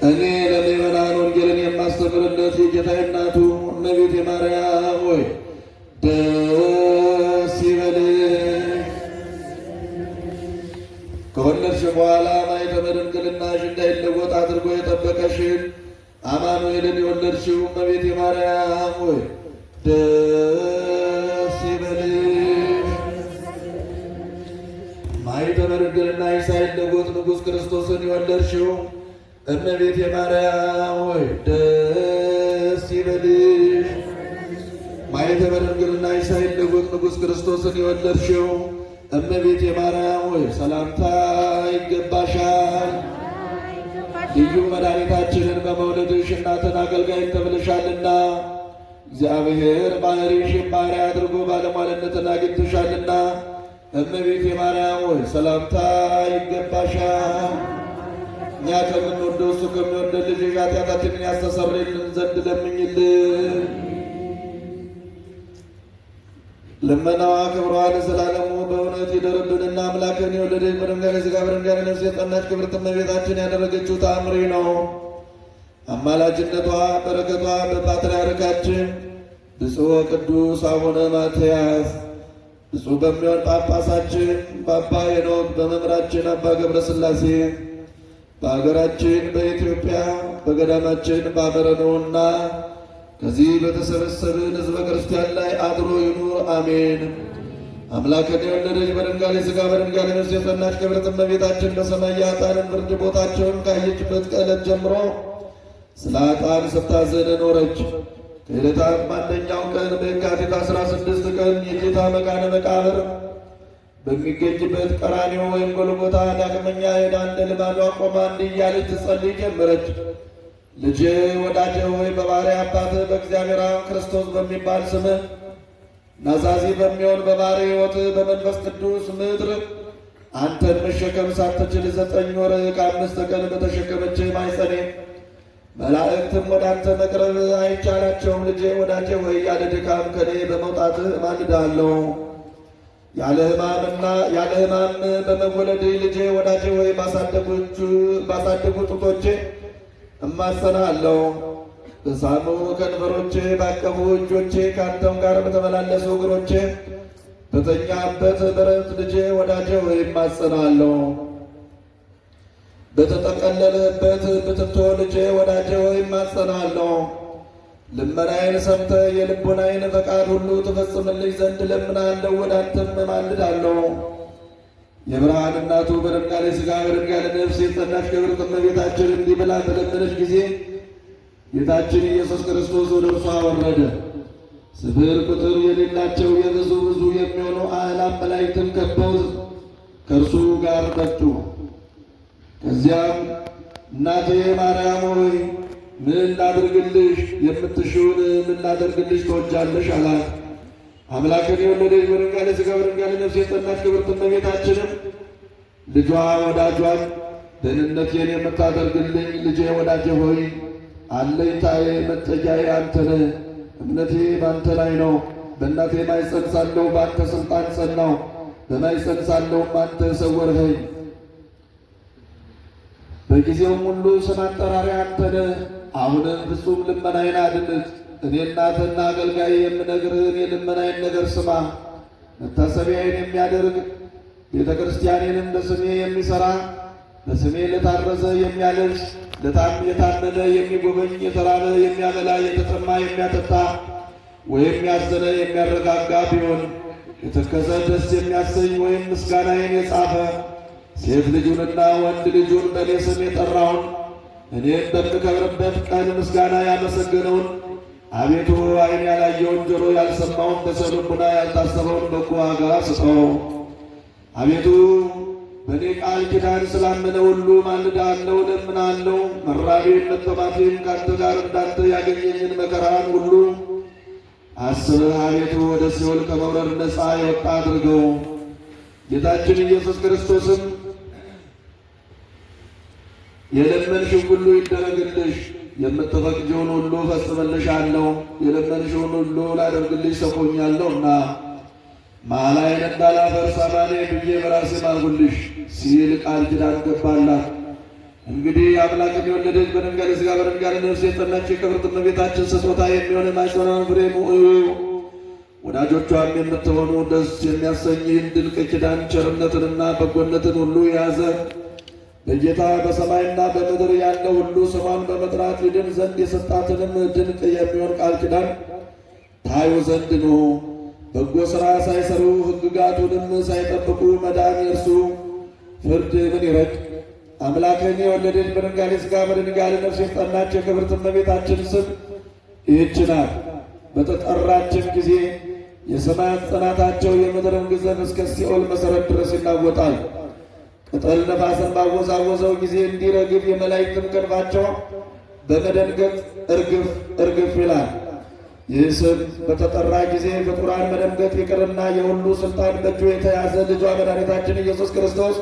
እኔ ለምእመናን ወንጌልን የማስተምርለት የጌታዬ እናቱ እመቤቴ ማርያም ሆይ ደስ ይበልሽ። ከወለድሽ በኋላ ማኅተመ ድንግልናሽ እንዳይለወጥ አድርጎ የጠበቀሽን አማኑኤልን የወለድሽው እመቤቴ ማርያም ሆይ ደስ ይበልሽ። ማኅተመ ድንግልናሽ ሳይለወጥ ንጉሥ ክርስቶስን የወለድሽው እመቤቴ ማርያም ሆይ ደስ ይበልሽ። ማኅተመ ድንግልናሽ ሳይለወጥ ንጉሥ ክርስቶስን የወለድሽው እመቤቴ ማርያም ሆይ ሰላምታ ይገባሻል። ልዩ መድኃኒታችንን በመውለድሽ እናትን አገልጋይን ተብለሻልና እግዚአብሔር ባሕርይሽን ባሪያ አድርጎ ባለሟልነትን አግኝተሻልና እመቤቴ ማርያም ሆይ ሰላምታ ይገባሻል። እኛ ከምንወደው እሱ ከሚወደን ልጅሽ ኃጢአታችንን ያስተሰርይልን ዘንድ ለምኝልን። ልመናዋ ክብሯ ለዘላለሙ በእውነት ይደርብንና አምላክን የወለደች በድንጋሌ ሥጋ በድንጋሌ ነፍስ የጸናች ክብርት እመቤታችን ያደረገችው ተአምሪ ነው። አማላጅነቷ በረከቷ በፓትርያርካችን ብፁዕ ቅዱስ አቡነ ማትያስ፣ ብፁዕ በሚሆን ጳጳሳችን በአባ ሄኖክ፣ በመምህራችን አባ ገብረ ሥላሴ፣ በአገራችን በኢትዮጵያ በገዳማችን በአበረነውና ከዚህ በተሰበሰብን ሕዝበ ክርስቲያን ላይ አድሮ ይኑር፣ አሜን። አምላክን የወለደች በድንጋሌ ሥጋ በድንጋሌ ነፍስ የጸናች ክብርት እመቤታችን በሰማይ የኃጥአንን ፍርድ ቦታቸውን ካየችበት ዕለት ጀምሮ ስለ ኃጥአን ስታዝን ኖረች። ከዕለታት አንደኛው ቀን በየካቲት 16 ቀን የጌታ መቃነ መቃብር በሚገኝበት ቀራንዮ ወይም ጎልጎታ ዳግመኛ ሄዳ እንደ ልማዷ ቆማ እንዲህ እያለች ትጸልይ ጀመረች። ልጄ ወዳጄ ሆይ በባሕርይ አባትህ በእግዚአብሔር አብ ክርስቶስ በሚባል ስምህ ናዛዚ በሚሆን በባሕርይ ሕይወትህ በመንፈስ ቅዱስ ምድር አንተን መሸከም ሳትችል 9 ወር ከ5 ቀን በተሸከመች ማኅፀኔ መላእክትም ወደ አንተ መቅረብ አይቻላቸውም። ልጄ ወዳጄ ሆይ ያለ ድካም ከኔ በመውጣትህ እማልድሃለሁ። ያለ ሕማም በመወለድህ ልጄ ወዳጄ ሆይ ባሳደጉ ጡቶቼ እማጸናለሁ። በሳሙ ከንፈሮቼ ባቀፉ እጆቼ ከአንተም ጋር በተመላለሱ እግሮቼ በተኛበት በረት ልጄ ወዳጄ ሆይ እማጸናለሁ። በተጠቀለለበት ብትቶ ልጄ ወዳጄ ሆይ እማጸናለሁ። ልመናዬን ሰምተህ የልቦናዬን ፈቃድ ሁሉ ትፈጽምልኝ ዘንድ እለምንሃለሁ፣ ወደ አንተም እማልዳለሁ። የብርሃን እናቱ በድንጋሌ ሥጋ በድንጋሌ ነፍስ የጸናች ክብርት እመቤታችን እንዲህ ብላ በለመነች ጊዜ ጌታችን ኢየሱስ ክርስቶስ ወደ እርሷ ወረደ። ስፍር ቁጥር የሌላቸው የብዙ የሚሆኑ አእላፍ መላእክትን ከበው ከእርሱ ጋር መጡ። ከዚያም እናቴ ማርያም ሆይ ምን ላድርግልሽ? የምትሽውን ምን ላደርግልሽ ትወጃለሽ? አላት። አምላክን የወለደች በድንጋሌ ሥጋ በድንጋሌ ነፍስ የጸናች ክብርት እመቤታችንም ልጇ ወዳጇን ደህንነቴን የምታደርግልኝ ልጄ ወዳጄ ሆይ አለኝታዬ መጠጊያዬ አንተ ነህ። እምነቴ በአንተ ላይ ነው። በእናቴ ማኅፀን ሳለሁ በአንተ ሥልጣን ጸናሁ፣ በማኅፀን ሳለሁም አንተ ሰወርኸኝ። በጊዜውም ሁሉ ስም አጠራሪያ አንተ ነህ። አሁንም ፍጹም ልመናዬን አድምጥ። እኔ እናትህና አገልጋይ የምነግርህን የልመናዬን ነገር ስማ። መታሰቢያዬን የሚያደርግ ቤተ ክርስቲያኔንም በስሜ የሚሠራ በስሜ ለታረዘ የሚያለብስ የታመመ የሚጎበኝ የተራበ የሚያበላ የተጠማ የሚያጠጣ ወይም ያዘነ የሚያረጋጋ ቢሆን የተከዘ ደስ የሚያሰኝ ወይም ምስጋናዬን የጻፈ ሴት ልጁንና ወንድ ልጁን በእኔ ስም የጠራውን እኔም በምከብርበት ቀን ምስጋና ያመሰገነውን አቤቱ ዓይን ያላየውን ጆሮ ያልሰማውን በሰው ልቡና ያልታሰበውን በጎ ዋጋ ስጠው። አቤቱ በእኔ ቃል ኪዳን ስላመነ ሁሉ ማልድሃለሁ፣ እለምንሃለሁ። መራቤን መጠማቴን ከአንተ ጋር እንዳንተ ያገኘኝን መከራን ሁሉ አስበህ አቤቱ ወደ ሲኦል ከመውረድ ነፃ የወጣ አድርገው። ጌታችን ኢየሱስ ክርስቶስም የለመንሽው ሁሉ ይደረግልሽ፣ የምትፈቅጂውን ሁሉ ፈጽምልሻለሁ፣ የለመንሽውን ሁሉ ላደርግልሽ ሰጥቶኛለሁና ማላዬን እንዳላፈርስ አማኔ ብዬ በራሴ ማልሁልሽ ሲል ቃል ኪዳን ገባላት። እንግዲህ አምላክን የወለደች በድንጋሌ ሥጋ በድንጋሌ ነፍስ የጸናች የክብርት እመቤታችን ስጦታ የሚሆን የማኅፀኗን ፍሬ እዩ። ወዳጆቿም የምትሆኑ ደስ የሚያሰኝን ድንቅ ኪዳን ቸርነትንና በጎነትን ሁሉ የያዘ በጌታ በሰማይና በምድር ያለ ሁሉ ስሟን በመጥራት ይድን ዘንድ የሰጣትንም ድንቅ የሚሆን ቃል ኪዳን ታዩ ዘንድ ነው። በጎ ሥራ ሳይሰሩ ሕግጋቱንም ሳይጠብቁ መዳን የእርሱ ፍርድ ምን ይረቅ! አምላክን የወለደች በድንጋሌ ሥጋ በድንጋሌ ነፍስ የጸናች የክብርት እመቤታችን ስም ይህች ናት። በተጠራችን ጊዜ የሰማያት ጽናታቸው የምድርን ግዘፍ እስከ ሲኦል መሠረት ድረስ ይናወጣል። ቅጠል ነፋስን ባወዛወዘው ጊዜ እንዲረግፍ የመላእክትም ክንፋቸው በመደንገጥ እርግፍ እርግፍ ይላል። ይህ ስም በተጠራ ጊዜ ፍጡራን መደንገጥ ይቅርና የሁሉ ሥልጣን በእጁ የተያዘ ልጇ መድኃኒታችን ኢየሱስ ክርስቶስ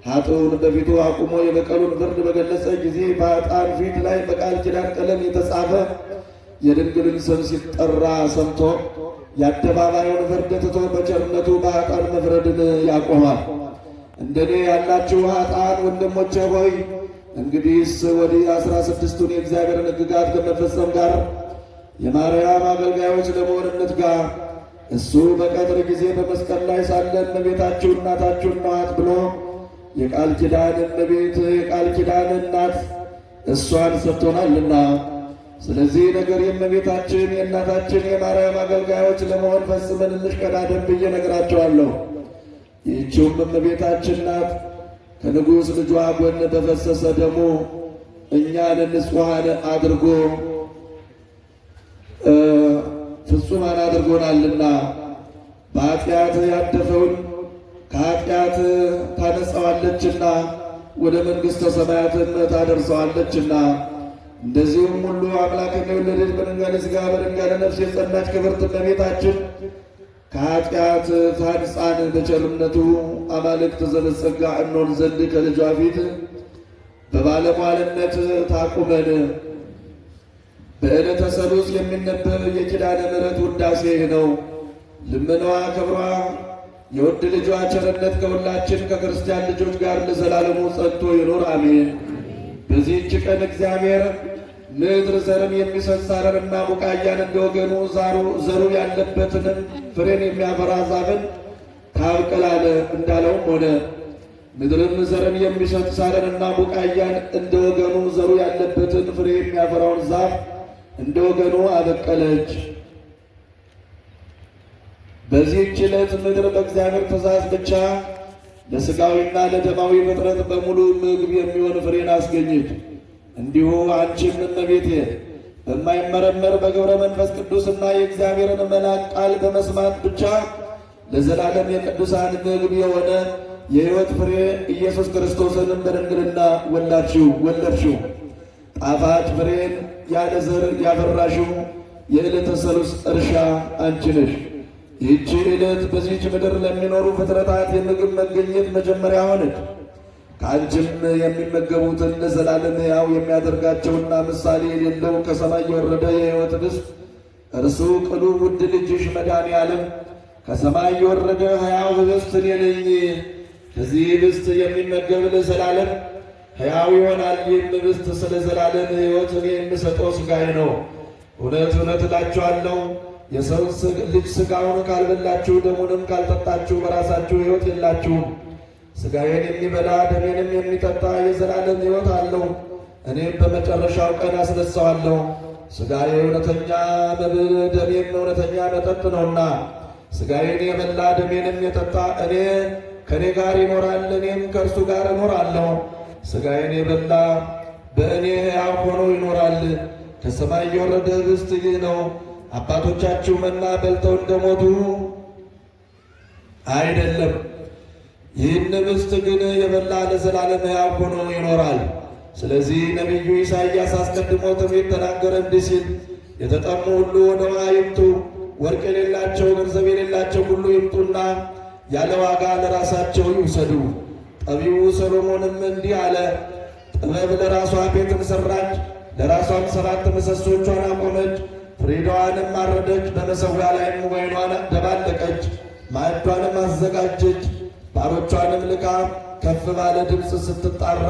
ኃጥኡን በፊቱ አቁሞ የበቀሉን ፍርድ በገለጸ ጊዜ በኃጥአን ፊት ላይ በቃል ኪዳን ቀለም የተጻፈ የድንግልን ስም ሲጠራ ሰምቶ የአደባባዩን ፍርድ ትቶ በቸርነቱ በኃጥአን መፍረድን ያቆማል። እንደኔ ያላችሁ ኃጥአን ወንድሞቼ ሆይ እንግዲህስ ወዲህ 16ቱን የእግዚአብሔርን ሕግጋት ከመፈጸም ጋር የማርያም አገልጋዮች ለመሆን እንትጋ። እሱ በቀትር ጊዜ በመስቀል ላይ ሳለ እመቤታችሁ እናታችሁ ናት ብሎ የቃል ኪዳን እመቤት የቃል ኪዳን እናት እሷን ሰጥቶናልና፣ ስለዚህ ነገር የእመቤታችን የእናታችን የማርያም አገልጋዮች ለመሆን ፈጽመን እንሽቀዳደም ብዬ ነግራቸዋለሁ። ይህችውም እመቤታችን ናት። ከንጉሥ ልጇ ጎን በፈሰሰ ደሙ እኛን ንጹሐን አድርጎ ፍጹማን አድርጎናልና በኃጢአት ያደፈውን ከኃጢአት ታነጻዋለችና ወደ መንግሥተ ሰማያትም ታደርሰዋለችና፣ እንደዚሁም ሁሉ አምላክን የወለደች በድንጋሌ ሥጋ በድንጋሌ ነፍስ የጸናች ክብርት እመቤታችን ከኃጢአት ታንጻን በቸርነቱ አማልክት ዘበጸጋ እንሆን ዘንድ ከልጇ ፊት በባለሟልነት ታቁመን። በዕለተ ሰሉስ የሚነበብ የኪዳነ ምሕረት ውዳሴ ነው። ልመናዋ ክብሯ የውድ ልጇ ቸርነት ከሁላችን ከክርስቲያን ልጆች ጋር ለዘላለሙ ጸንቶ ይኖር አሜን። በዚህች ቀን እግዚአብሔር ምድር ዘርን የሚሰጥ ሣርንና ቡቃያን እንደ ወገኑ ዘሩ ያለበትንም ፍሬን የሚያፈራ ዛፍን ታብቅል አለ እንዳለውም ሆነ። ምድርም ዘርን የሚሰጥ ሣርንና ቡቃያን እንደ ወገኑ ዘሩ ያለበትን ፍሬ የሚያፈራውን ዛፍ እንደ ወገኑ አበቀለች። በዚህች ዕለት ምድር በእግዚአብሔር ትእዛዝ ብቻ ለሥጋዊና ለደማዊ ፍጥረት በሙሉ ምግብ የሚሆን ፍሬን አስገኘች። እንዲሁ አንቺም እመቤቴ በማይመረመር በግብረ መንፈስ ቅዱስና የእግዚአብሔርን መልአክ ቃል በመስማት ብቻ ለዘላለም የቅዱሳን ምግብ የሆነ የሕይወት ፍሬ ኢየሱስ ክርስቶስንም በድንግልና ወለድሽው። ጣፋጭ ፍሬን ያለ ዘር ያፈራሽው የዕለተ ሰሉስ እርሻ አንቺ ነሽ። ይህች ዕለት በዚህች ምድር ለሚኖሩ ፍጥረታት የምግብ መገኘት መጀመሪያ ሆነች። ከአንቺም የሚመገቡትን ለዘላለም ሕያው የሚያደርጋቸውና ምሳሌ የሌለው ከሰማይ የወረደ የሕይወት ኅብስት እርሱ ቅሉ ውድ ልጅሽ መድኃኔዓለም ከሰማይ የወረደ ሕያው ኅብስት እኔ ነኝ። ከዚህ ኅብስት የሚመገብ ለዘላለም ሕያው ይሆናል። ይህም ኅብስት ስለ ዘላለም ሕይወት እኔ የምሰጠው ሥጋዬ ነው። እውነት እውነት እላችኋለሁ የሰው ልጅ ሥጋውን ካልበላችሁ ደሙንም ካልጠጣችሁ በራሳችሁ ሕይወት የላችሁም። ሥጋዬን የሚበላ ደሜንም የሚጠጣ የዘላለም ሕይወት አለው፣ እኔም በመጨረሻው ቀን አስነሣዋለሁ። ሥጋዬ እውነተኛ መብል ደሜም እውነተኛ መጠጥ ነውና ሥጋዬን የበላ ደሜንም የጠጣ ከእኔ ጋር ይኖራል፣ እኔም ከእርሱ ጋር እኖራለሁ። ሥጋዬን የበላ በእኔ ሕያው ሆኖ ይኖራል። ከሰማይ የወረደ ኅብስት ይህ ነው። አባቶቻችሁ መና በልተው እንደሞቱ አይደለም። ይህን ኅብስት ግን የበላ ለዘላለም ሕያው ሆኖ ይኖራል። ስለዚህ ነቢዩ ኢሳይያስ አስቀድሞ ትንቢት ተናገረ እንዲህ ሲል፣ የተጠሙ ሁሉ ወደ ውኃ ይምጡ፣ ወርቅ የሌላቸው ገንዘብ የሌላቸው ሁሉ ይምጡና ያለ ዋጋ ለራሳቸው ይውሰዱ። ጠቢቡ ሰሎሞንም እንዲህ አለ፣ ጥበብ ለራሷ ቤትን ሠራች፣ ለራሷም 7 ምሰሶቿን አቆመች፣ ፍሪዳዋንም አረደች፣ በመሠዊያ ላይም ወይኗን ደባለቀች። ማዕዷንም አዘጋጀች። ባሮቿንም ልካ ከፍ ባለ ድምፅ ስትጣራ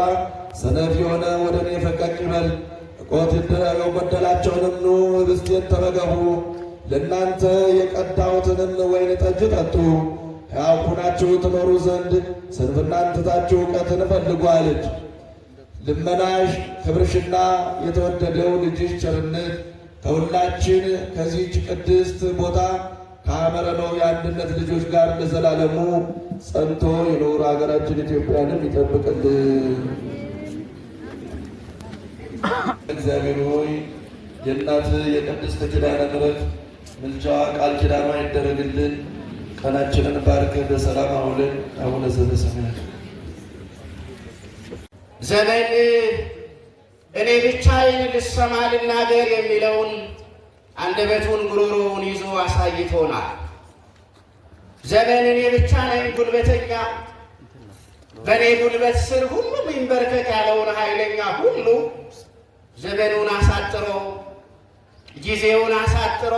ሰነፍ የሆነ ወደ እኔ ፈቀቅ ይበል፣ ቆት የጎደላቸውንም ኑ ኅብስቴን ተመገቡ፣ ለእናንተ የቀዳሁትንም ወይን ጠጅ ጠጡ፣ ሕያው ሆናችሁ ትኖሩ ዘንድ ስንፍናን ትታችሁ እውቀትን ፈልጉ አለች። ልመናሽ ክብርሽና የተወደደው ልጅሽ ቸርነት ከሁላችን ከዚህች ቅድስት ቦታ ከአመረነው የአንድነት ልጆች ጋር ለዘላለሙ ጸንቶ የኖር ሀገራችን ኢትዮጵያንም ይጠብቅልን። እግዚአብሔር ሆይ የእናት የቅድስት ኪዳነ ምሕረት ምልጃዋ ቃል ኪዳኗ ይደረግልን። ቀናችንን ባርከህ በሰላም አውለን። አቡነ ዘበሰማያት ዘመን እኔ ብቻዬን ልሰማ ልናገር የሚለውን አንደበቱን ጉሮሮውን ይዞ አሳይቶናል። ዘመን እኔ ብቻ ነኝ ጉልበተኛ፣ በእኔ ጉልበት ስር ሁሉም ይንበርከክ ያለውን ኃይለኛ ሁሉ ዘመኑን አሳጥሮ ጊዜውን አሳጥሮ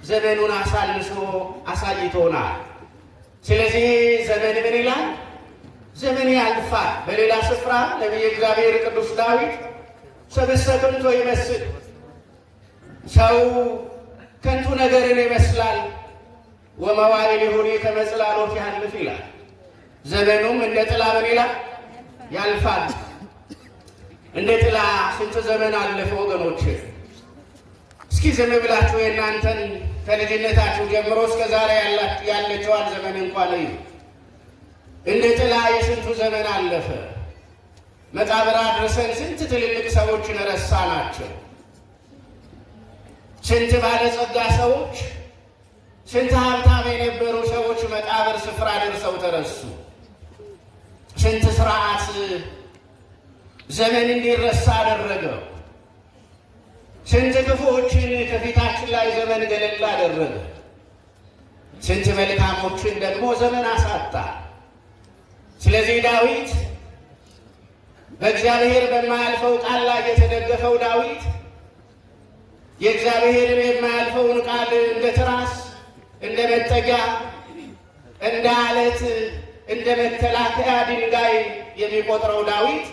ዘመኑን አሳልሶ አሳይቶናል። ስለዚህ ዘመን ምን ይላል? ዘመን ያልፋል። በሌላ ስፍራ ነቢየ እግዚአብሔር ቅዱስ ዳዊት ሰብእሰ ከንቶ ይመስል፣ ሰው ከንቱ ነገርን ይመስላል፣ ወመዋዕሊሁ ከመ ጽላሎት ያልፍ ይላል። ዘመኑም እንደ ጥላ ምን ይላል? ያልፋል። እንደ ጥላ ስንት ዘመን አለፈ ወገኖች። እስኪ ዝም ብላችሁ የእናንተን ከልጅነታችሁ ጀምሮ እስከ ዛሬ ያለችዋን ዘመን እንኳን እዩ። እንደ ጥላ የስንቱ ዘመን አለፈ። መቃብር አድርሰን ስንት ትልልቅ ሰዎችን ረሳናቸው። ስንት ባለጸጋ ሰዎች፣ ስንት ሀብታም የነበሩ ሰዎች መቃብር ስፍራ ደርሰው ተረሱ። ስንት ስርዓት ዘመን እንዲረሳ አደረገው። ስንት ክፉዎችን ከፊታችን ላይ ዘመን ገለል አደረገ። ስንት መልካሞችን ደግሞ ዘመን አሳጣ። ስለዚህ ዳዊት በእግዚአብሔር በማያልፈው ቃል ላይ የተደገፈው ዳዊት የእግዚአብሔርን የማያልፈውን ቃል እንደ ትራስ፣ እንደ መጠጊያ፣ እንደ አለት፣ እንደ መከላከያ ድንጋይ የሚቆጥረው ዳዊት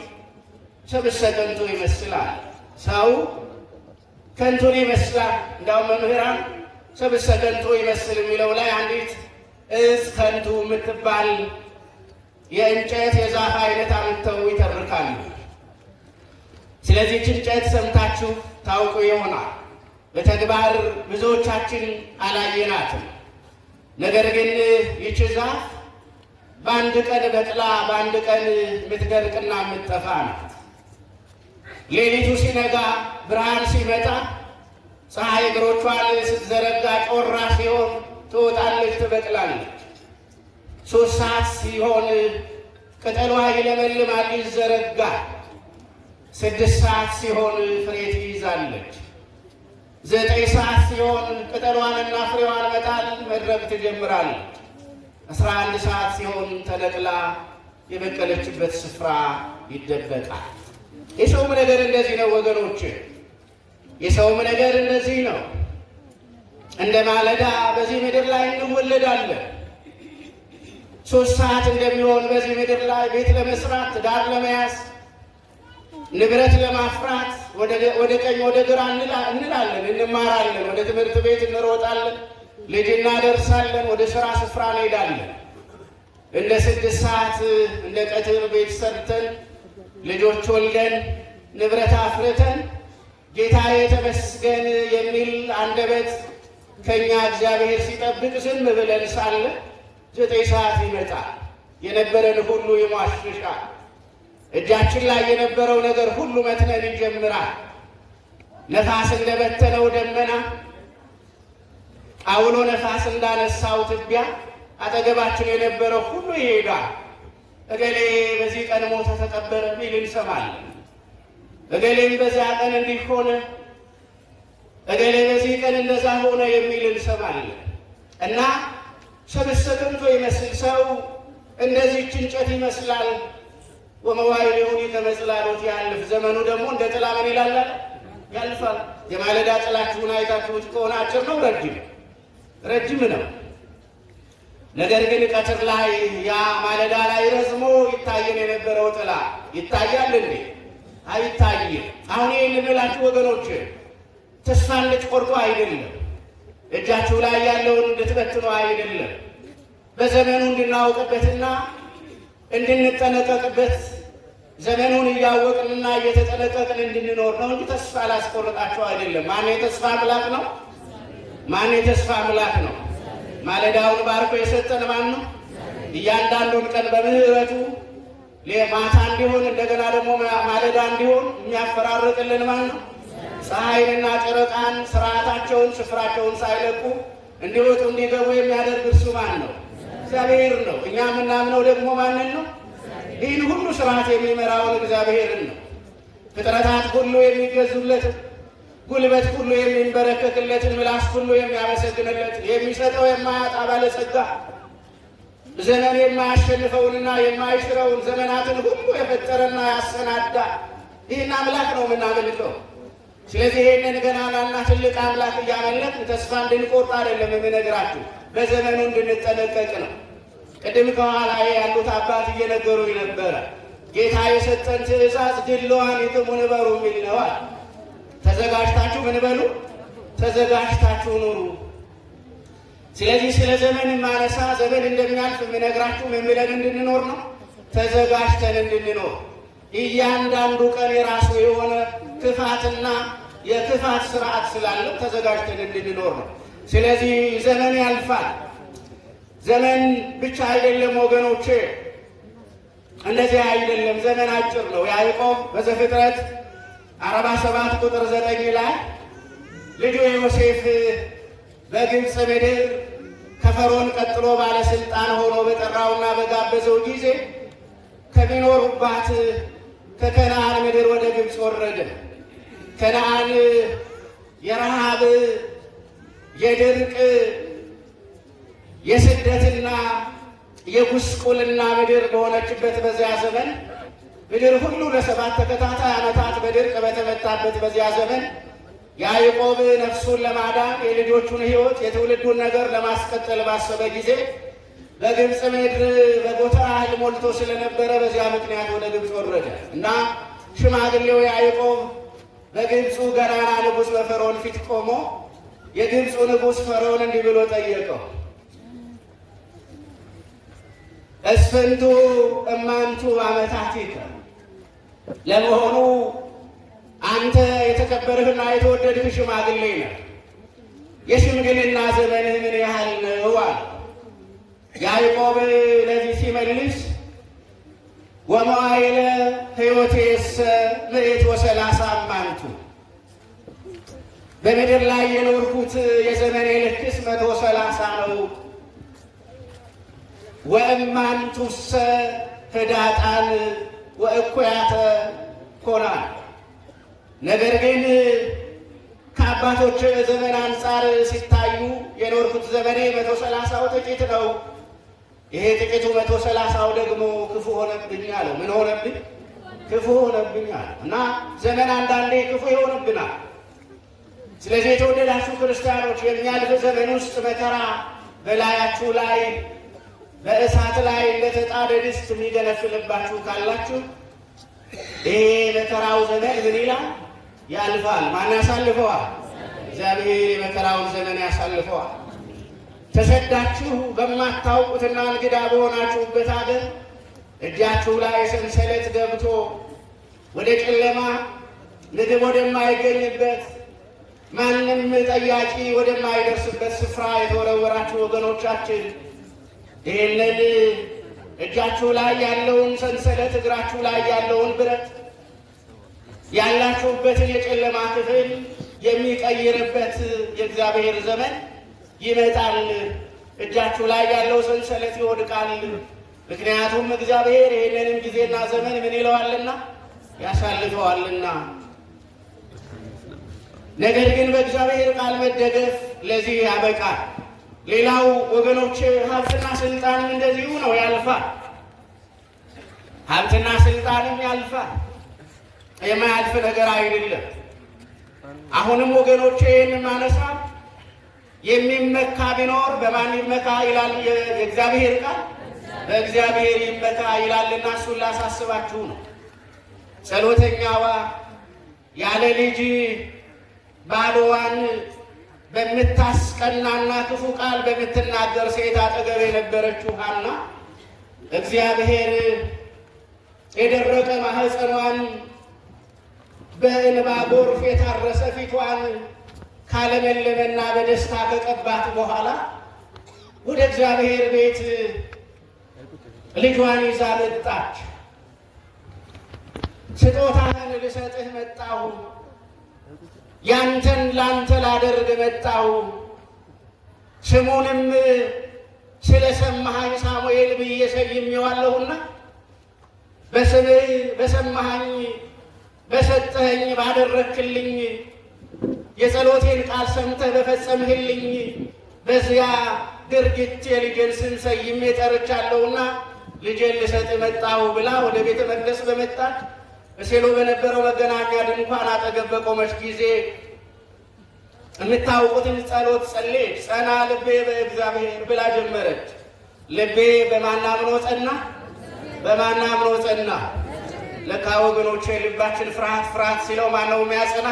ሰብእሰ ከንቱ ይመስላል። ሰው ከንቱን ይመስላል። እንዳውም መምህራን ሰብእሰ ከንቱ ይመስል የሚለው ላይ አንዲት እጽ ከንቱ የምትባል የእንጨት የዛፍ አይነት አምጥተው ይተርካሉ። ስለዚህ እንጨት ሰምታችሁ ታውቁ ይሆናል። በተግባር ብዙዎቻችን አላየናትም። ነገር ግን ይህች ዛፍ በአንድ ቀን በቅላ በአንድ ቀን የምትደርቅና የምትጠፋ ናት። ሌሊቱ ሲነጋ ብርሃን ሲመጣ ፀሐይ እግሮቿን ስትዘረጋ ጮራ ሲሆን ትወጣለች፣ ትበቅላለች። 3 ሰዓት ሲሆን ቅጠሏ ይለመልማል፣ ይዘረጋል። 6 ሰዓት ሲሆን ፍሬ ትይዛለች። 9 ሰዓት ሲሆን ቅጠሏንና ፍሬዋን መጣል መድረቅ ትጀምራለች። 11 ሰዓት ሲሆን ተነቅላ የበቀለችበት ስፍራ ይደበቃል። የሰውም ነገር እንደዚህ ነው ወገኖች፣ የሰውም ነገር እንደዚህ ነው። እንደ ማለዳ በዚህ ምድር ላይ እንወለዳለን። 3 ሰዓት እንደሚሆን በዚህ ምድር ላይ ቤት ለመስራት፣ ትዳር ለመያዝ፣ ንብረት ለማፍራት ወደ ቀኝ ወደ ግራ እንላለን፣ እንማራለን፣ ወደ ትምህርት ቤት እንሮጣለን፣ ልጅ እናደርሳለን፣ ወደ ስራ ስፍራ እንሄዳለን። እንደ 6 ሰዓት እንደ ቀትር ቤት ሰርተን ልጆች ወልደን ንብረት አፍርተን ጌታዬ ተመስገን የሚል አንደበት ከኛ እግዚአብሔር ሲጠብቅ ዝም ብለን ሳለ 9 ሰዓት ይመጣል። የነበረን ሁሉ ይሟሽሻል። እጃችን ላይ የነበረው ነገር ሁሉ መትነን ይጀምራል። ነፋስ እንደበተነው ደመና፣ አውሎ ነፋስ እንዳነሳው ትቢያ አጠገባችን የነበረው ሁሉ ይሄዳል። እገሌ በዚህ ቀን ሞተ ተቀበረ ሚል እንሰማለን። እገሌም በዚያ ቀን እንዲህ ሆነ፣ እገሌ በዚህ ቀን እንደዛ ሆነ የሚል እንሰማለን። እና ሰብእሰ ከንቱ ይመስል ሰው እንደዚህች እንጨት ይመስላል። ወመዋዕሊሁ ከመ ጽላሎት ያልፍ፣ ዘመኑ ደግሞ እንደ ጥላ ምን ይላል? ያልፋል። የማለዳ ጥላችሁን አይታችሁት ከሆነ አጭር ነው? ረጅም ነው። ነገር ግን ቀትር ላይ ያ ማለዳ ላይ ረዝሞ ይታየን የነበረው ጥላ ይታያል እንዴ? አይታይም። አሁን ይህን ልምላችሁ ወገኖች ተስፋ እንድትቆርጡ አይደለም፣ እጃችሁ ላይ ያለውን እንድትበትኑ አይደለም፣ በዘመኑ እንድናውቅበትና እንድንጠነቀቅበት ዘመኑን እያወቅንና እየተጠነቀቅን እንድንኖር ነው እንጂ ተስፋ ላስቆርጣቸው አይደለም። ማን የተስፋ አምላክ ነው? ማን የተስፋ አምላክ ነው? ማለዳውን ባርኮ የሰጠን ማን ነው? እያንዳንዱን ቀን በምህረቱ ማታ እንዲሆን እንደገና ደግሞ ማለዳ እንዲሆን የሚያፈራርቅልን ማን ነው? ፀሐይንና ጨረቃን ስርዓታቸውን ስፍራቸውን ሳይለቁ እንዲወጡ እንዲገቡ የሚያደርግ እርሱ ማን ነው? እግዚአብሔር ነው። እኛ የምናምነው ደግሞ ማንን ነው? ይህን ሁሉ ስርዓት የሚመራውን እግዚአብሔርን ነው። ፍጥረታት ሁሉ የሚገዙለትን፣ ጉልበት ሁሉ የሚንበረከክለትን፣ ምላስ ሁሉ የሚያመሰግንለትን፣ የሚሰጠው የማያጣ ባለጸጋ፣ ዘመን የማያሸንፈውንና የማይሽረውን ዘመናትን ሁሉ የፈጠረና ያሰናዳ ይህን አምላክ ነው የምናመልከው። ስለዚህ ይህንን ገናናና ትልቅ አምላክ እያመለክን ተስፋ እንድንቆርጥ አይደለም የምነግራችሁ፣ በዘመኑ እንድንጠነቀቅ ነው። ቅድም ከኋላ ያሉት አባት እየነገሩኝ ነበረ። ጌታ የሰጠን ትእዛዝ ድልዋኒክሙ ንበሩ የሚል ነዋል። ተዘጋጅታችሁ ምን በሉ? ተዘጋጅታችሁ ኑሩ። ስለዚህ ስለ ዘመን ማነሳ ዘመን እንደሚያልፍ የምነግራችሁ ምን ብለን እንድንኖር ነው? ተዘጋጅተን እንድንኖር። እያንዳንዱ ቀን የራሱ የሆነ ክፋትና የክፋት ስርዓት ስላለው ተዘጋጅተን እንድንኖር ነው። ስለዚህ ዘመን ያልፋል። ዘመን ብቻ አይደለም ወገኖቼ፣ እንደዚህ አይደለም። ዘመን አጭር ነው። ያዕቆብ በዘፍጥረት 47 ቁጥር 9 ላይ ልጁ ዮሴፍ በግብፅ ምድር ከፈርዖን ቀጥሎ ባለስልጣን ሆኖ በጠራውና በጋበዘው ጊዜ ከሚኖሩባት ከከነዓን ምድር ወደ ግብፅ ወረደ። ከነዓን የረሃብ የድርቅ የስደትና የጉስቁልና ምድር በሆነችበት በዚያ ዘመን ምድር ሁሉ ለ7 ተከታታይ ዓመታት በድርቅ በተመታበት በዚያ ዘመን ያዕቆብ ነፍሱን ለማዳን የልጆቹን ሕይወት የትውልዱን ነገር ለማስቀጠል ባሰበ ጊዜ በግብፅ ምድር በጎተራ እህል ሞልቶ ስለነበረ በዚያ ምክንያት ወደ ግብፅ ወረደ እና ሽማግሌው ያዕቆብ በግብፁ ገናና ንጉሥ በፈርዖን ፊት ቆሞ የግብፁ ንጉሥ ፈርዖን እንዲህ ብሎ ጠየቀው፣ እስፍንቱ እማንቱ ዓመታቲከ፣ ለመሆኑ አንተ የተከበርህና የተወደድህ ሽማግሌ ነህ፣ የሽምግልና ዘመንህ ምን ያህል ነው አለ። ያዕቆብ ለዚህ ሲመልስ ወመዋዕለ ሕይወቴሰ 130 እማንቱ፣ በምድር ላይ የኖርኩት የዘመኔ ልክስ 130 ነው። ወእማንቱሰ ህዳጣን ወእኩያተ ኮናን፣ ነገር ግን ከአባቶች ዘመን አንጻር ሲታዩ የኖርኩት ዘመኔ 130ው ጥቂት ነው። ይሄ ጥቂቱ 130ው ደግሞ ክፉ ሆነብኝ አለው። ምን ሆነብኝ? ክፉ ሆነብኝ አለው እና ዘመን አንዳንዴ ክፉ ይሆንብናል። ስለዚህ የተወደዳችሁ ክርስቲያኖች የሚያልፍ ዘመን ውስጥ መከራ በላያችሁ ላይ በእሳት ላይ እንደተጣደ ድስት የሚገነፍልባችሁ ካላችሁ ይሄ መከራው ዘመን ምን ይላል? ያልፋል። ማን ያሳልፈዋል? እግዚአብሔር የመከራውን ዘመን ያሳልፈዋል። ተሰዳችሁ በማታውቁትና እንግዳ በሆናችሁበት ሀገር እጃችሁ ላይ ሰንሰለት ገብቶ ወደ ጨለማ ምግብ ወደማይገኝበት ማንም ጠያቂ ወደማይደርስበት ስፍራ የተወረወራችሁ ወገኖቻችን ይህንን እጃችሁ ላይ ያለውን ሰንሰለት እግራችሁ ላይ ያለውን ብረት ያላችሁበትን የጨለማ ክፍል የሚቀይርበት የእግዚአብሔር ዘመን ይመጣል። እጃችሁ ላይ ያለው ሰንሰለት ይወድቃል። ምክንያቱም እግዚአብሔር ይህንንም ጊዜና ዘመን ምን ይለዋልና ያሳልፈዋልና። ነገር ግን በእግዚአብሔር ቃል መደገፍ ለዚህ ያበቃል። ሌላው ወገኖች ሀብትና ስልጣንም እንደዚሁ ነው፣ ያልፋል። ሀብትና ስልጣንም ያልፋል። የማያልፍ ነገር አይደለም። አሁንም ወገኖቼ ይህን ማነሳ የሚመካ ቢኖር በማን ይመካ ይላል የእግዚአብሔር ቃል? በእግዚአብሔር ይመካ ይላልና እሱን ላሳስባችሁ ነው። ጸሎተኛዋ ያለ ልጅ ባልዋን በምታስቀናና ክፉ ቃል በምትናገር ሴት አጠገብ የነበረችው ሐና እግዚአብሔር የደረቀ ማህፀኗን በእንባ ጎርፍ የታረሰ ፊቷን ካለመለመና በደስታ ከቀባት በኋላ ወደ እግዚአብሔር ቤት ልጇን ይዛ መጣች። ስጦታህን ልሰጥህ መጣሁ፣ ያንተን ላንተ ላደርግ መጣሁ፣ ስሙንም ስለ ሰማኸኝ ሳሙኤል ብዬ ሰይሜዋለሁና በስምህ በሰማኸኝ በሰጠኸኝ ባደረግክልኝ የጸሎቴን ቃል ሰምተህ በፈጸምህልኝ በዚያ ድርጊት የልጄን ስም ሰይሜ ጠርቻለሁና ልጄን ልሰጥ መጣሁ ብላ ወደ ቤተ መቅደስ በመጣች በሴሎ በነበረው መገናኛ ድንኳን አጠገብ በቆመች ጊዜ የምታውቁትን ጸሎት ጸለየች። ጸና ልቤ በእግዚአብሔር ብላ ጀመረች። ልቤ በማን አምኖ ጸና? በማን አምኖ ጸና? ለካ ወገኖቼ ልባችን ፍርሃት ሲለው ማነው የሚያጸና?